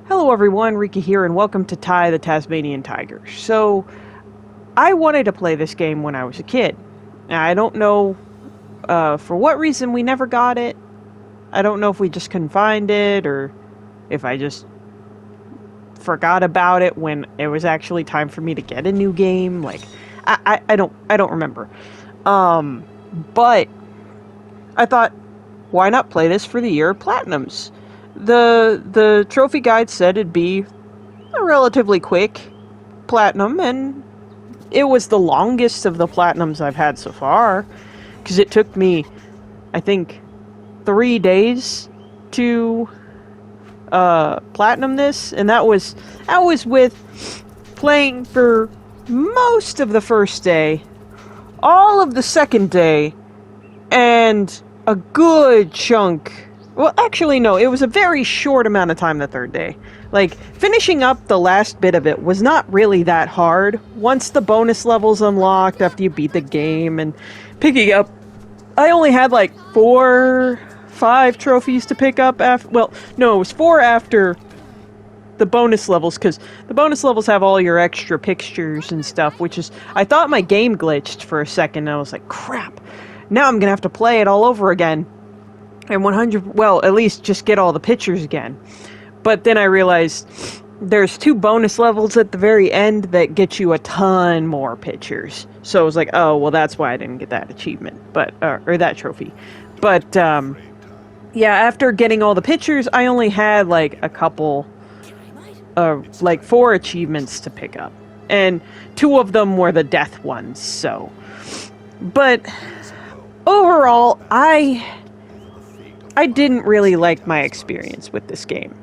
Hello everyone, Riki here, and welcome to Ty the Tasmanian Tiger. So, I wanted to play this game when I was a kid. Now, I don't know for what reason we never got it. I don't know if we just couldn't find it, or if I just forgot about it when it was actually time for me to get a new game. Like, I don't remember. But I thought, why not play this for the year of Platinums? The trophy guide said it'd be a relatively quick platinum, and it was the longest of the platinums I've had so far, because it took me, I think, 3 days to platinum this, and that was with playing for most of the first day, all of the second day, and a good chunk. Well, actually, no, it was a very short amount of time the third day. Like, finishing up the last bit of it was not really that hard. Once the bonus levels unlocked after you beat the game, and picking up... I only had like 5 trophies to pick up after... Well, no, it was 4 after the bonus levels, because the bonus levels have all your extra pictures and stuff, which is... I thought my game glitched for a second, and I was like, crap, now I'm gonna have to play it all over again. And 100, well, at least just get all the pictures again. But then I realized there's 2 bonus levels at the very end that get you a ton more pictures. So I was like, oh, well, that's why I didn't get that achievement, but or that trophy. But yeah, after getting all the pictures, I only had like a couple, like 4 achievements to pick up, and 2 of them were the death ones. So, but overall, I didn't really like my experience with this game.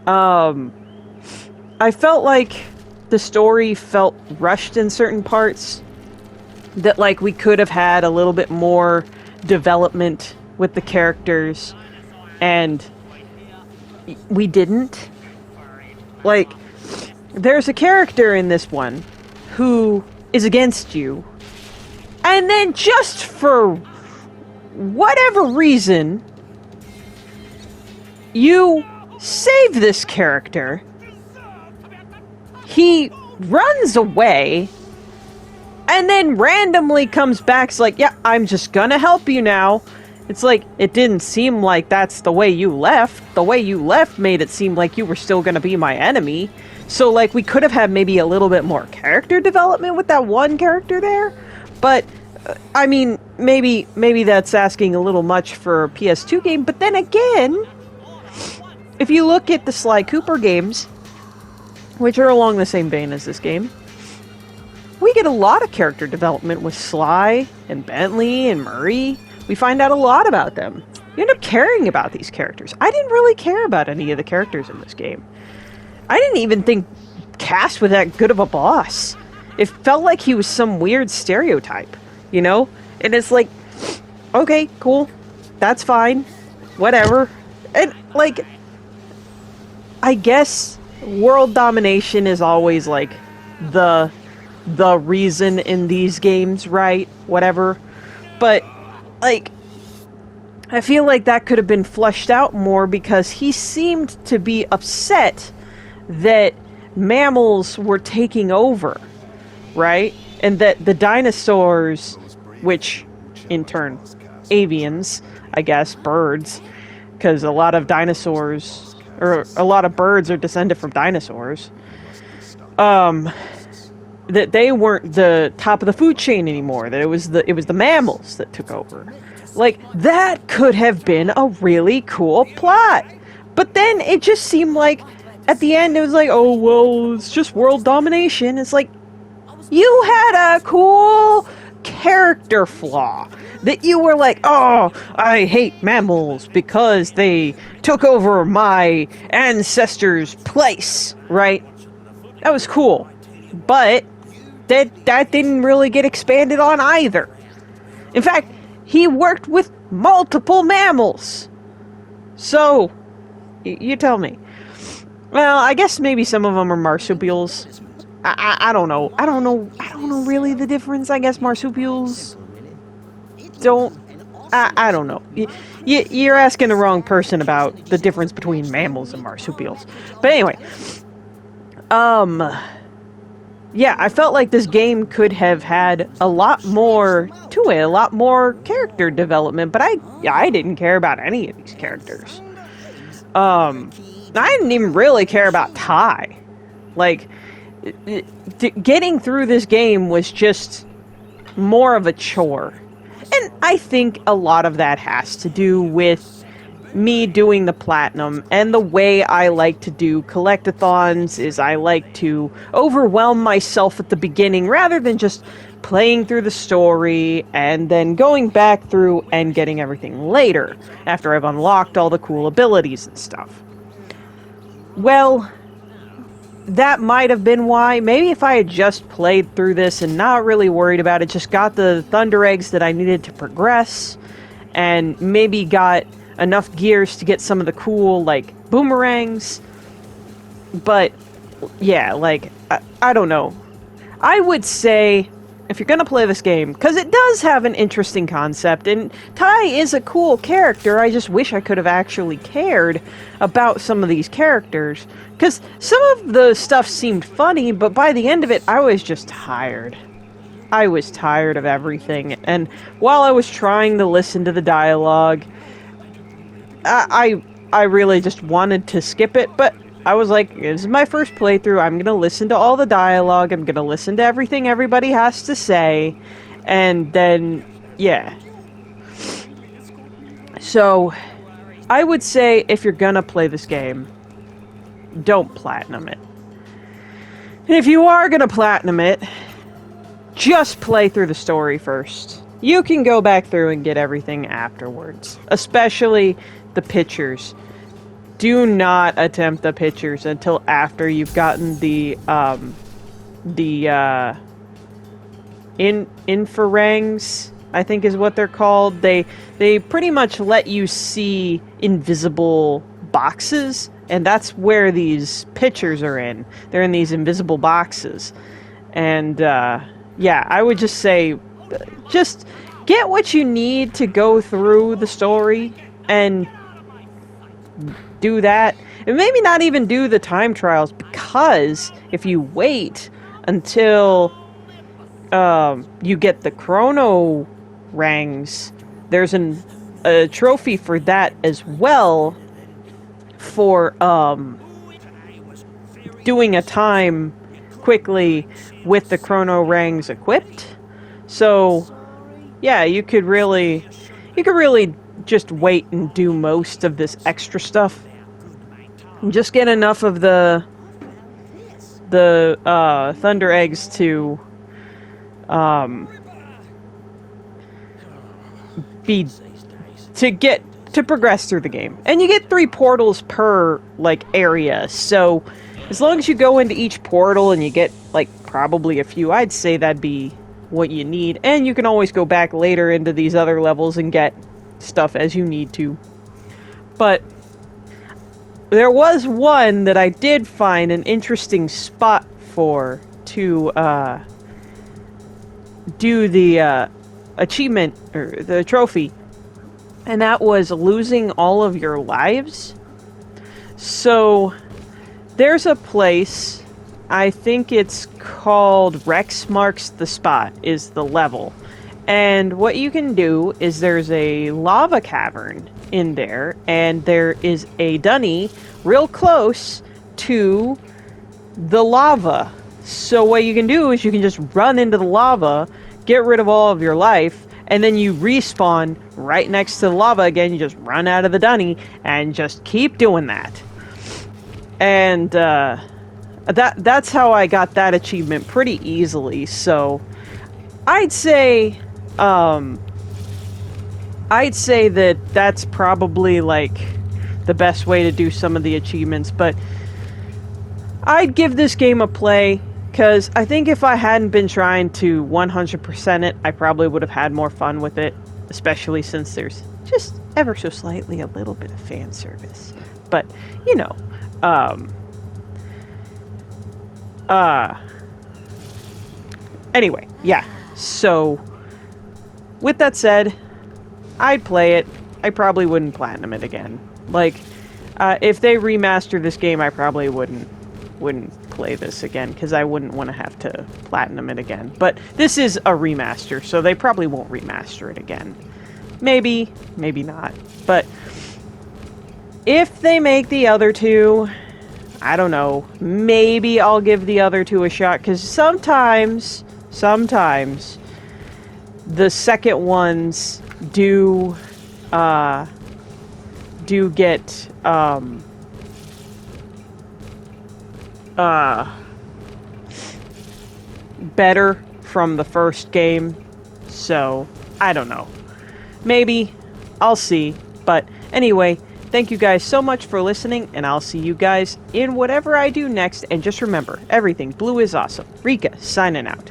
I felt like the story felt rushed in certain parts. That, like, we could have had a little bit more development with the characters, and we didn't. Like, there's a character in this one who is against you, and then just for whatever reason, you save this character, he runs away, and then randomly comes back, it's like, yeah, I'm just gonna help you now. It's like, it didn't seem like that's the way you left. The way you left made it seem like you were still gonna be my enemy. So, like, we could have had maybe a little bit more character development with that one character there, but I mean, maybe that's asking a little much for a PS2 game, but then again, if you look at the Sly Cooper games, which are along the same vein as this game, we get a lot of character development with Sly and Bentley and Murray. We find out a lot about them. You end up caring about these characters. I didn't really care about any of the characters in this game. I didn't even think Cass was that good of a boss. It felt like he was some weird stereotype, you know? And it's like, okay, cool, that's fine, whatever. And, like, I guess world domination is always, like, the reason in these games, right? Whatever. But, like, I feel like that could have been fleshed out more, because he seemed to be upset that mammals were taking over, right? And that the dinosaurs, which in turn, avians, I guess, birds, because a lot of dinosaurs, or a lot of birds are descended from dinosaurs, that they weren't the top of the food chain anymore, that it was the mammals that took over. Like, that could have been a really cool plot. But then it just seemed like, at the end, it was like, oh, well, it's just world domination. It's like, you had a cool character flaw. That you were like, oh, I hate mammals because they took over my ancestors' place, right? That was cool. But that didn't really get expanded on either. In fact, he worked with multiple mammals. So, you tell me. Well, I guess maybe some of them are marsupials. I don't know. I don't know really the difference. I guess marsupials don't I don't know. You're asking the wrong person about the difference between mammals and marsupials. But anyway, yeah, I felt like this game could have had a lot more to it, a lot more character development, but I didn't care about any of these characters. I didn't even really care about Ty. Like, getting through this game was just more of a chore. And I think a lot of that has to do with me doing the platinum, and the way I like to do collectathons is I like to overwhelm myself at the beginning rather than just playing through the story and then going back through and getting everything later after I've unlocked all the cool abilities and stuff. Well, that might have been why. Maybe if I had just played through this and not really worried about it, just got the Thunder Eggs that I needed to progress, and maybe got enough gears to get some of the cool, like, boomerangs. But, yeah, like, I don't know. I would say, if you're gonna play this game, because it does have an interesting concept, and Ty is a cool character, I just wish I could have actually cared about some of these characters, because some of the stuff seemed funny, but by the end of it, I was just tired. I was tired of everything, and while I was trying to listen to the dialogue, I really just wanted to skip it, but I was like, this is my first playthrough, I'm gonna listen to all the dialogue, I'm gonna listen to everything everybody has to say, and then, yeah. So, I would say if you're gonna play this game, don't platinum it. And if you are gonna platinum it, just play through the story first. You can go back through and get everything afterwards, especially the pictures. Do not attempt the pictures until after you've gotten the infarangs, I think is what they're called. They pretty much let you see invisible boxes, and that's where these pictures are in. They're in these invisible boxes. And yeah, I would just say, just get what you need to go through the story and do that, and maybe not even do the time trials, because if you wait until you get the chrono rangs, there's a trophy for that as well, for doing a time quickly with the chrono rangs equipped. So yeah, you could really just wait and do most of this extra stuff. Just get enough of the Thunder Eggs to progress through the game. And you get 3 portals per, like, area. So as long as you go into each portal and you get, like, probably a few, I'd say that'd be what you need. And you can always go back later into these other levels and get stuff as you need to. But there was one that I did find an interesting spot for to do the achievement, or the trophy, and that was losing all of your lives. So there's a place, I think it's called Rex Marks the Spot is the level. And what you can do is there's a lava cavern in there, and there is a dunny real close to the lava. So what you can do is you can just run into the lava, get rid of all of your life, and then you respawn right next to the lava again. You just run out of the dunny and just keep doing that. And that's how I got that achievement pretty easily. So I'd say that that's probably, like, the best way to do some of the achievements, but I'd give this game a play, because I think if I hadn't been trying to 100% it, I probably would have had more fun with it, especially since there's just ever so slightly a little bit of fan service. But, you know, anyway, yeah, so with that said, I'd play it. I probably wouldn't platinum it again. Like, if they remaster this game, I probably wouldn't play this again, because I wouldn't want to have to platinum it again. But this is a remaster, so they probably won't remaster it again. Maybe, maybe not. But if they make the other two, I don't know, maybe I'll give the other two a shot, because sometimes the second ones do get better from the first game, so I don't know. Maybe, I'll see. But anyway, thank you guys so much for listening, and I'll see you guys in whatever I do next. And just remember, everything blue is awesome. Rika, signing out.